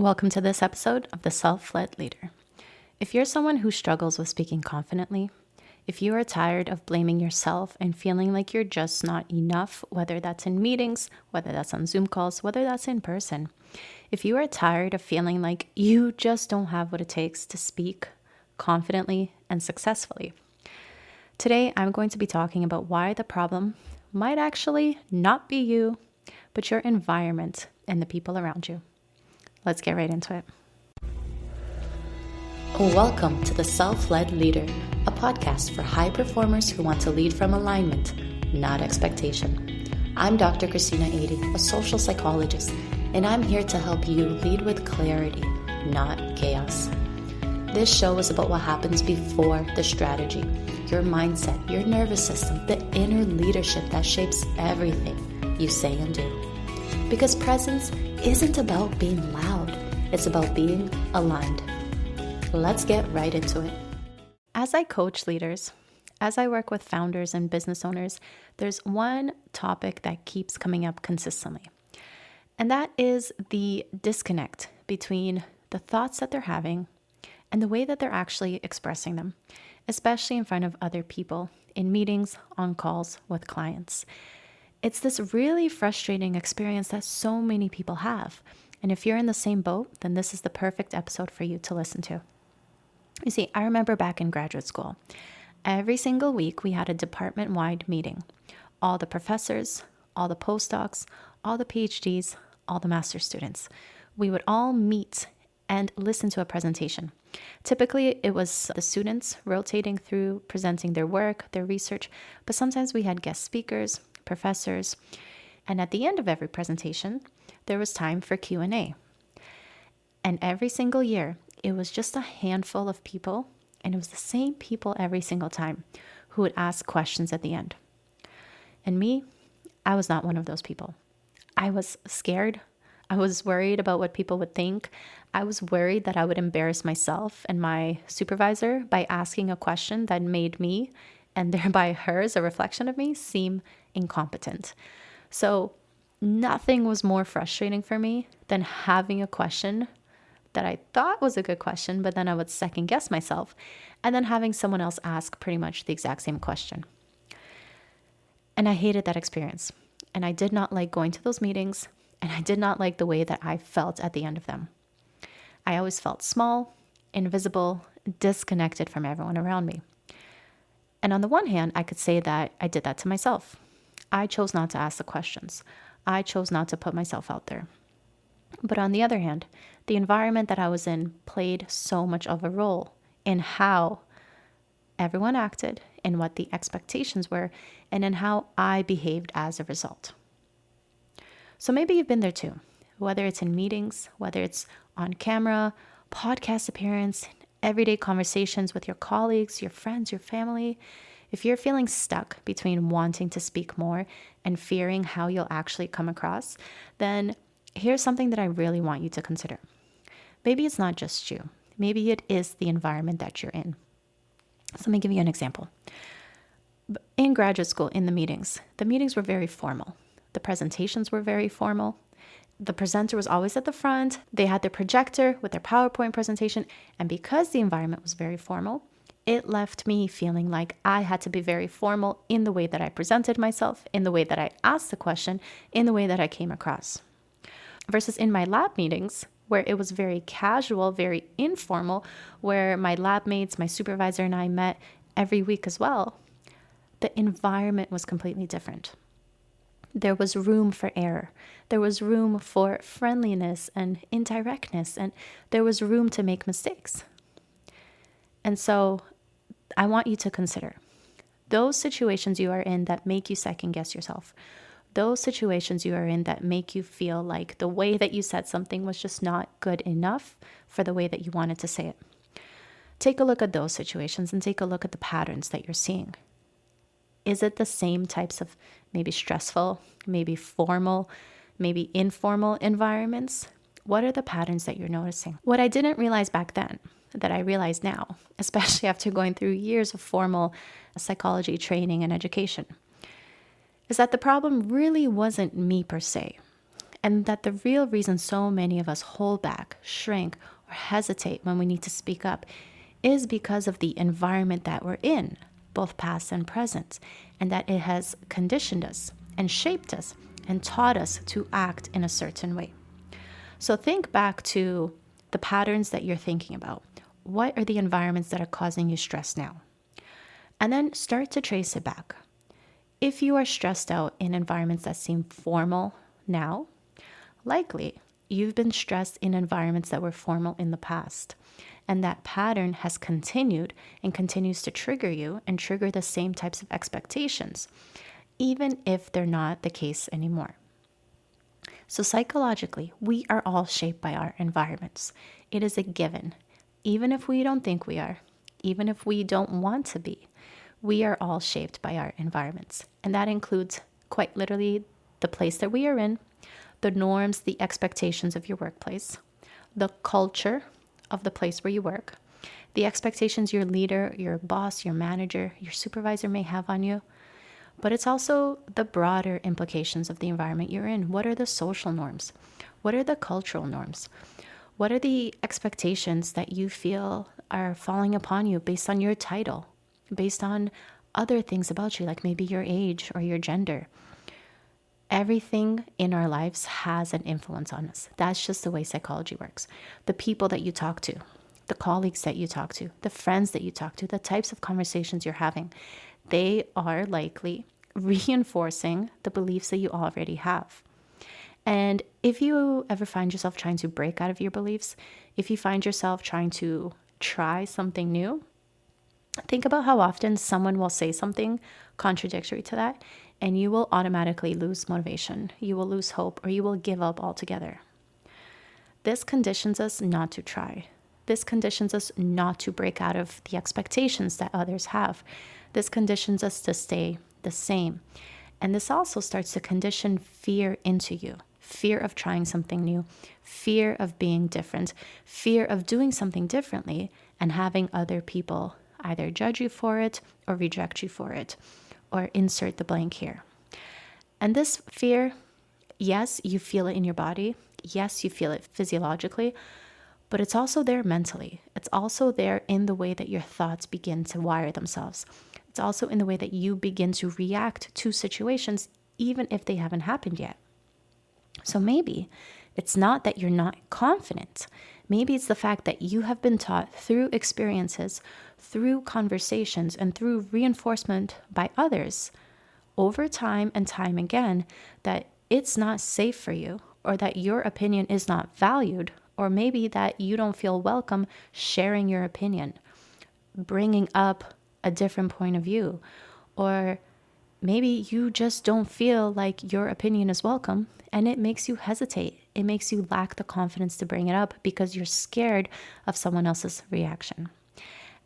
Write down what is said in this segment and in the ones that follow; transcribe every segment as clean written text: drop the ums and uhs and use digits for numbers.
Welcome to this episode of The Self-Led Leader. If you're someone who struggles with speaking confidently, if you are tired of blaming yourself and feeling like you're just not enough, whether that's in meetings, whether that's on Zoom calls, whether that's in person, if you are tired of feeling like you just don't have what it takes to speak confidently and successfully, today I'm going to be talking about why the problem might actually not be you, but your environment and the people around you. Let's get right into it. Welcome to The Self-Led Leader, a podcast for high performers who want to lead from alignment, not expectation. I'm Dr. Christina Ady, a social psychologist, and I'm here to help you lead with clarity, not chaos. This show is about what happens before the strategy, your mindset, your nervous system, the inner leadership that shapes everything you say and do. Because presence isn't about being loud, it's about being aligned. Let's get right into it. As I coach leaders, as I work with founders and business owners, there's one topic that keeps coming up consistently. And that is the disconnect between the thoughts that they're having and the way that they're actually expressing them, especially in front of other people, in meetings, on calls with clients. It's this really frustrating experience that so many people have. And if you're in the same boat, then this is the perfect episode for you to listen to. You see, I remember back in graduate school, every single week we had a department-wide meeting. All the professors, all the postdocs, all the PhDs, all the master's students. We would all meet and listen to a presentation. Typically, it was the students rotating through, presenting their work, their research, but sometimes we had guest speakers, professors, and at the end of every presentation, there was time for Q&A. And every single year, it was just a handful of people, and it was the same people every single time who would ask questions at the end. And me, I was not one of those people. I was scared. I was worried about what people would think. I was worried that I would embarrass myself and my supervisor by asking a question that made me, and thereby hers, a reflection of me, seem incompetent. So nothing was more frustrating for me than having a question that I thought was a good question, but then I would second guess myself, and then having someone else ask pretty much the exact same question. And I hated that experience. And I did not like going to those meetings, and I did not like the way that I felt at the end of them. I always felt small, invisible, disconnected from everyone around me. And on the one hand, I could say that I did that to myself. I chose not to ask the questions. I chose not to put myself out there. But on the other hand, the environment that I was in played so much of a role in how everyone acted, in what the expectations were, and in how I behaved as a result. So maybe you've been there too, whether it's in meetings, whether it's on camera, podcast appearance, everyday conversations with your colleagues, your friends, your family. If you're feeling stuck between wanting to speak more and fearing how you'll actually come across, then here's something that I really want you to consider. Maybe it's not just you. Maybe it is the environment that you're in. So let me give you an example. In graduate school, in the meetings were very formal. The presentations were very formal. The presenter was always at the front. They had their projector with their PowerPoint presentation. And because the environment was very formal, it left me feeling like I had to be very formal in the way that I presented myself, in the way that I asked the question, in the way that I came across. Versus in my lab meetings, where it was very casual, very informal, where my lab mates, my supervisor, and I met every week as well, the environment was completely different. There was room for error. There was room for friendliness and indirectness, and there was room to make mistakes. And so I want you to consider those situations you are in that make you second guess yourself. Those situations you are in that make you feel like the way that you said something was just not good enough for the way that you wanted to say it. Take a look at those situations and take a look at the patterns that you're seeing. Is it the same types of maybe stressful, maybe formal, maybe informal environments? What are the patterns that you're noticing? What I didn't realize back then, that I realize now, especially after going through years of formal psychology training and education, is that the problem really wasn't me per se. And that the real reason so many of us hold back, shrink, or hesitate when we need to speak up is because of the environment that we're in, both past and present, and that it has conditioned us and shaped us and taught us to act in a certain way. So think back to the patterns that you're thinking about. What are the environments that are causing you stress now? And then start to trace it back. If you are stressed out in environments that seem formal now, likely you've been stressed in environments that were formal in the past. And that pattern has continued and continues to trigger you and trigger the same types of expectations, even if they're not the case anymore. So psychologically, we are all shaped by our environments. It is a given. Even if we don't think we are, even if we don't want to be, we are all shaped by our environments. And that includes quite literally the place that we are in, the norms, the expectations of your workplace, the culture of the place where you work, the expectations your leader, your boss, your manager, your supervisor may have on you. But it's also the broader implications of the environment you're in. What are the social norms? What are the cultural norms? What are the expectations that you feel are falling upon you based on your title, based on other things about you, like maybe your age or your gender? Everything in our lives has an influence on us. That's just the way psychology works. The people that you talk to, the colleagues that you talk to, the friends that you talk to, the types of conversations you're having, they are likely reinforcing the beliefs that you already have. And if you ever find yourself trying to break out of your beliefs, if you find yourself trying to try something new, think about how often someone will say something contradictory to that, and you will automatically lose motivation, you will lose hope, or you will give up altogether. This conditions us not to try. This conditions us not to break out of the expectations that others have. This conditions us to stay the same. And this also starts to condition fear into you. Fear of trying something new, fear of being different, fear of doing something differently and having other people either judge you for it or reject you for it, or insert the blank here. And this fear, yes, you feel it in your body. Yes, you feel it physiologically, but it's also there mentally. It's also there in the way that your thoughts begin to wire themselves. It's also in the way that you begin to react to situations, even if they haven't happened yet. So maybe it's not that you're not confident. Maybe it's the fact that you have been taught through experiences, through conversations, and through reinforcement by others over time and time again that it's not safe for you, or that your opinion is not valued, or maybe that you don't feel welcome sharing your opinion, bringing up a different point of view, or maybe you just don't feel like your opinion is welcome and it makes you hesitate. It makes you lack the confidence to bring it up because you're scared of someone else's reaction.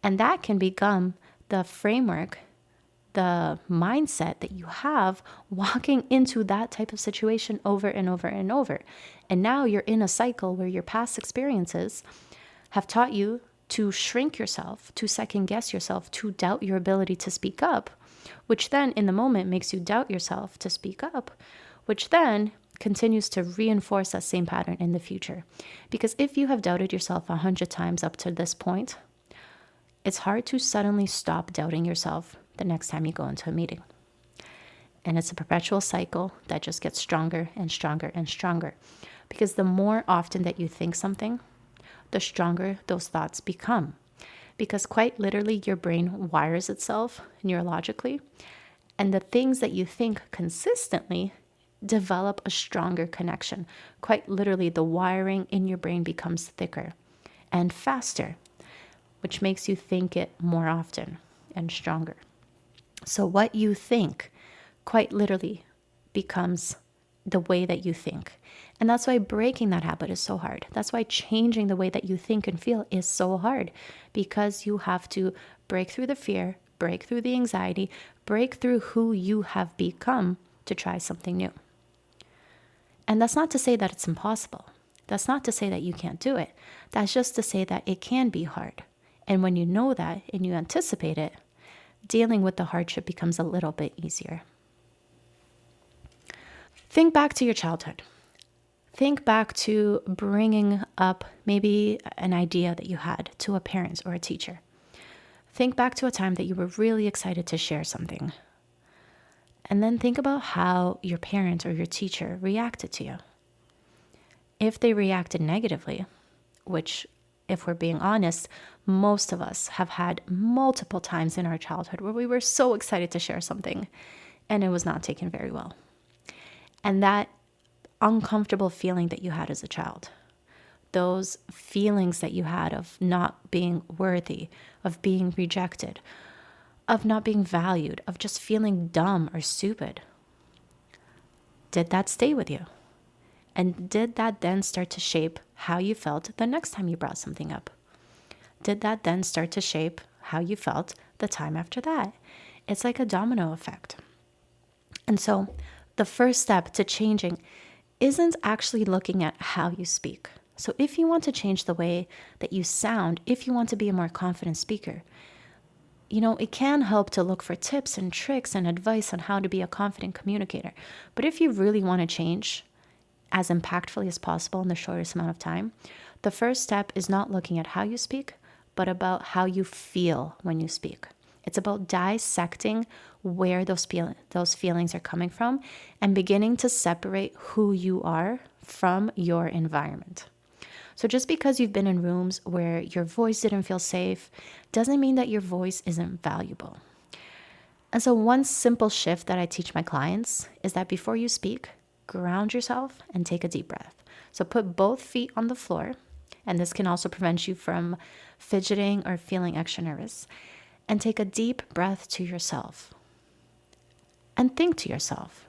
And that can become the framework, the mindset that you have walking into that type of situation over and over and over. And now you're in a cycle where your past experiences have taught you to shrink yourself, to second guess yourself, to doubt your ability to speak up, which then in the moment makes you doubt yourself to speak up, which then continues to reinforce that same pattern in the future. Because if you have doubted yourself 100 times up to this point, it's hard to suddenly stop doubting yourself the next time you go into a meeting. And it's a perpetual cycle that just gets stronger and stronger and stronger. Because the more often that you think something, the stronger those thoughts become. Because quite literally, your brain wires itself neurologically, and the things that you think consistently develop a stronger connection. Quite literally, the wiring in your brain becomes thicker and faster, which makes you think it more often and stronger. So what you think quite literally becomes the way that you think. And that's why breaking that habit is so hard. That's why changing the way that you think and feel is so hard, because you have to break through the fear, break through the anxiety, break through who you have become to try something new. And that's not to say that it's impossible. That's not to say that you can't do it. That's just to say that it can be hard. And when you know that and you anticipate it, dealing with the hardship becomes a little bit easier. Think back to your childhood. Think back to bringing up maybe an idea that you had to a parent or a teacher. Think back to a time that you were really excited to share something. And then think about how your parent or your teacher reacted to you. If they reacted negatively, which, if we're being honest, most of us have had multiple times in our childhood where we were so excited to share something and it was not taken very well. And that uncomfortable feeling that you had as a child, those feelings that you had of not being worthy, of being rejected, of not being valued, of just feeling dumb or stupid, did that stay with you? And did that then start to shape how you felt the next time you brought something up? Did that then start to shape how you felt the time after that? It's like a domino effect. And so the first step to changing isn't actually looking at how you speak. So if you want to change the way that you sound, if you want to be a more confident speaker, it can help to look for tips and tricks and advice on how to be a confident communicator. But if you really want to change as impactfully as possible in the shortest amount of time, the first step is not looking at how you speak, but about how you feel when you speak. It's about dissecting where those feelings are coming from and beginning to separate who you are from your environment. So just because you've been in rooms where your voice didn't feel safe doesn't mean that your voice isn't valuable. And so one simple shift that I teach my clients is that before you speak, ground yourself and take a deep breath. So put both feet on the floor, and this can also prevent you from fidgeting or feeling extra nervous. And take a deep breath to yourself. And think to yourself,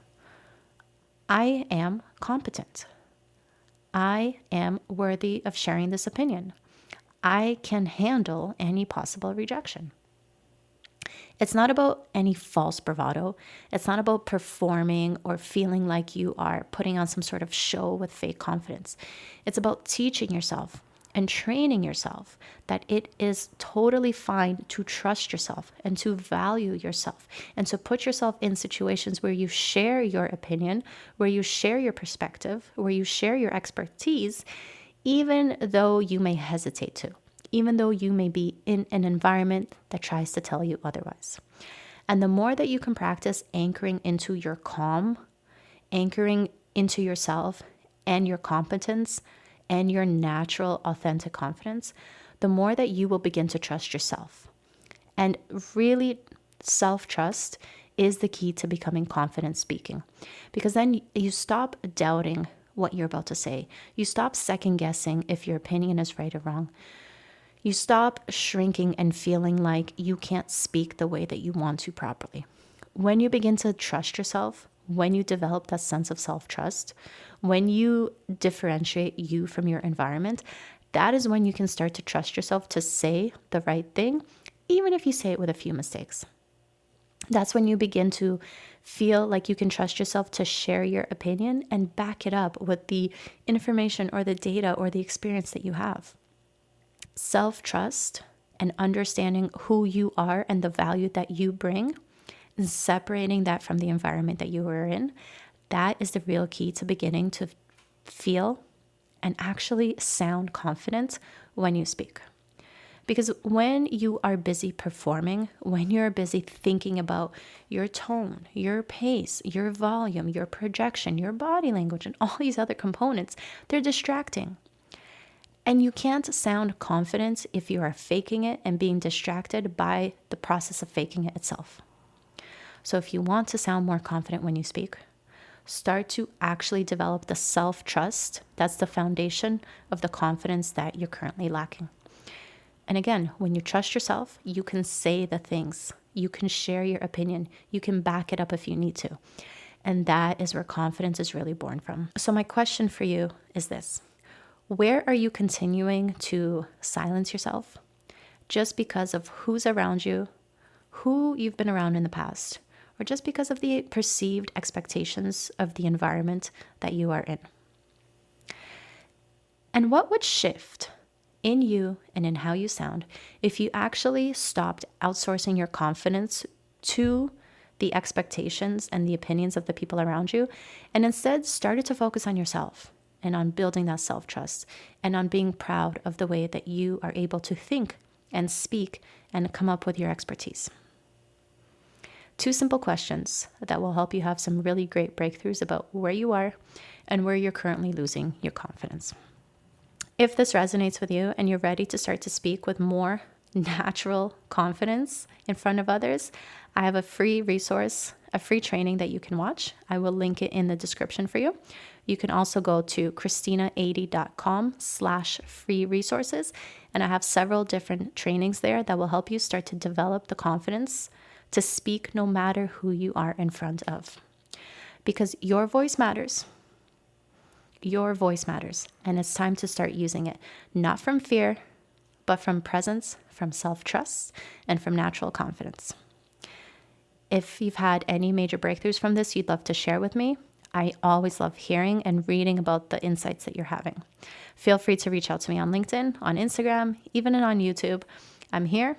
I am competent. I am worthy of sharing this opinion. I can handle any possible rejection. It's not about any false bravado. It's not about performing or feeling like you are putting on some sort of show with fake confidence. It's about teaching yourself and training yourself that it is totally fine to trust yourself and to value yourself and to put yourself in situations where you share your opinion, where you share your perspective, where you share your expertise, even though you may hesitate to, even though you may be in an environment that tries to tell you otherwise. And the more that you can practice anchoring into your calm, anchoring into yourself and your competence, and your natural, authentic confidence, the more that you will begin to trust yourself. And really, self-trust is the key to becoming confident speaking. Because then you stop doubting what you're about to say. You stop second-guessing if your opinion is right or wrong. You stop shrinking and feeling like you can't speak the way that you want to properly. When you begin to trust yourself, when you develop that sense of self-trust, when you differentiate you from your environment, that is when you can start to trust yourself to say the right thing, even if you say it with a few mistakes. That's when you begin to feel like you can trust yourself to share your opinion and back it up with the information or the data or the experience that you have. Self-trust and understanding who you are and the value that you bring, and separating that from the environment that you were in, that is the real key to beginning to feel and actually sound confident when you speak. Because when you are busy performing, when you're busy thinking about your tone, your pace, your volume, your projection, your body language, and all these other components, they're distracting. And you can't sound confident if you are faking it and being distracted by the process of faking it itself. So if you want to sound more confident when you speak, start to actually develop the self-trust. That's the foundation of the confidence that you're currently lacking. And again, when you trust yourself, you can say the things. You can share your opinion. You can back it up if you need to. And that is where confidence is really born from. So my question for you is this. Where are you continuing to silence yourself just because of who's around you, who you've been around in the past, or just because of the perceived expectations of the environment that you are in? And what would shift in you and in how you sound if you actually stopped outsourcing your confidence to the expectations and the opinions of the people around you and instead started to focus on yourself? and on building that self-trust and on being proud of the way that you are able to think and speak and come up with your expertise. 2 simple questions that will help you have some really great breakthroughs about where you are and where you're currently losing your confidence. If this resonates with you and you're ready to start to speak with more natural confidence in front of others, I have a free resource, a free training that you can watch. I will link it in the description for you. You can also go to christina80.com/free resources. And I have several different trainings there that will help you start to develop the confidence to speak no matter who you are in front of. Because your voice matters. Your voice matters. And it's time to start using it, not from fear, but from presence, from self-trust, and from natural confidence. If you've had any major breakthroughs from this you'd love to share with me, I always love hearing and reading about the insights that you're having. Feel free to reach out to me on LinkedIn, on Instagram, even on YouTube. I'm here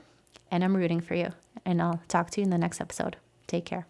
and I'm rooting for you. And I'll talk to you in the next episode. Take care.